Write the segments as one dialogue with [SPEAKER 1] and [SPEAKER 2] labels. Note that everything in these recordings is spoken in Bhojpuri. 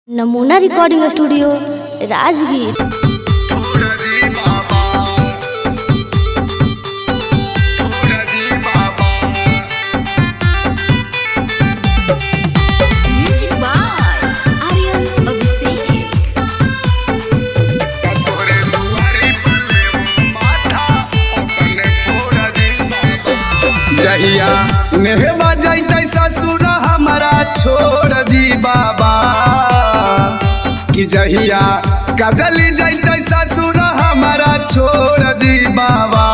[SPEAKER 1] नमूना रिकॉर्डिंग स्टूडियो राजगीर।
[SPEAKER 2] जहिया नेहबा जैते ससुर हमारा छोड़ दी बाबा कि जहिया कजली जैते ससुर हमारा छोड़ दी बाबा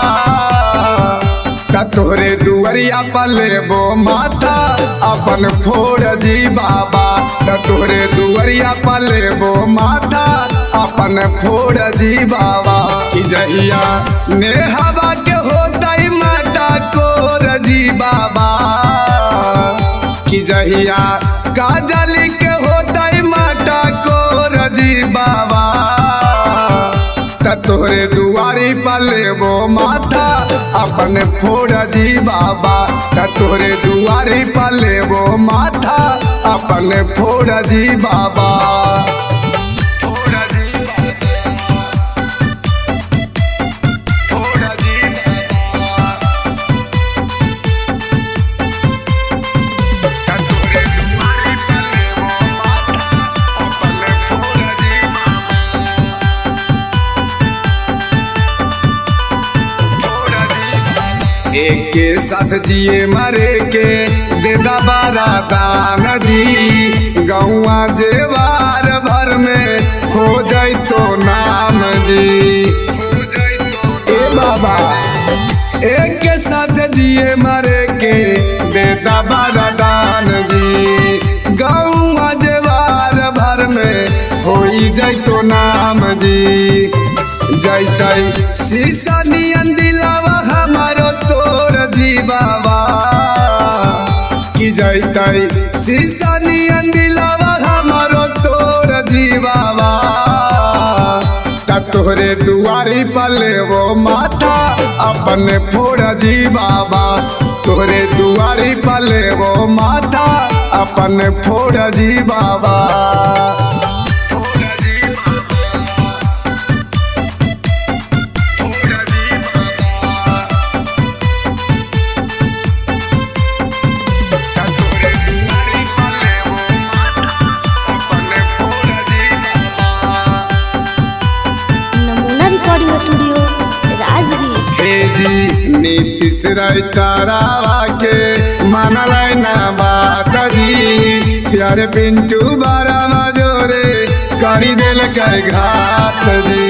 [SPEAKER 2] त तोरे दुआरिया पर लेबो माथा अपन फोड़ दी बाबा त तोरे दुआरिया पर लेबो माथा अपन फोड़ दी बाबा कि जहिया नेहबा के होतई माता कोर जी बाबा कि जहिया काजली के होतई माता कोर जी बाबा त तोरे दुआरी पर लेबो माथा अपन फोड़ जी बाबा त तोरे दुआरी पर लेबो माथा अपन फोड़ जी बाबा। एक के साथ जिए मरे के देदा बारा दान जी गौआ जेवार भर में हो जाए तो नाम जी ए बाबा। एक के साथ जिए मरे के देदा बारा दान जी गौआ जेवार भर में हो जाए तो नाम जी जैते शीशा नियन दिलावा हमारो तोर जी बाबा कि जैते शीशा नियन दिलावा हमारो तोर जी बाबा त तोहरे दुआरी पर लेबो माथा अपन फोड़ जी बाबा तोहरे दुआरी पर लेबो माथा अपन फोड़ जी बाबा।
[SPEAKER 1] Recording studio Rajgir.
[SPEAKER 2] हे जी नीतीश रावा के मानल ना बात जी प्यारे पिंटू बारा मजोरे करी दिल कर घात जी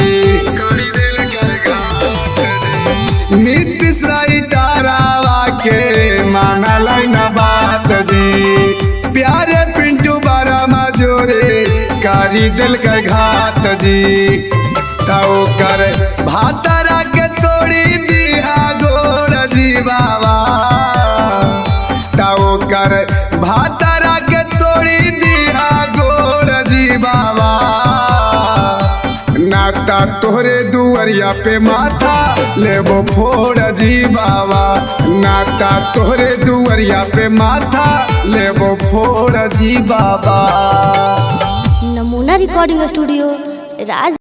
[SPEAKER 2] नीतीश रावा के मानल ना बात जी प्यारे पिंटू बारा मजोरे करी दिल कर घात जी ताओ कर भातारा के तोड़ी दिया गोर जी बाबा ताओ कर भातारा के तोड़ी दिया गोर जी बाबा नाता तोहरे दुआरिया पे माथा लेबो फोड़ जी बाबा नाता तोहरे दुआरिया पे माथा लेबो फोड़ जी बाबा।
[SPEAKER 1] नमूना रिकॉर्डिंग स्टूडियो राज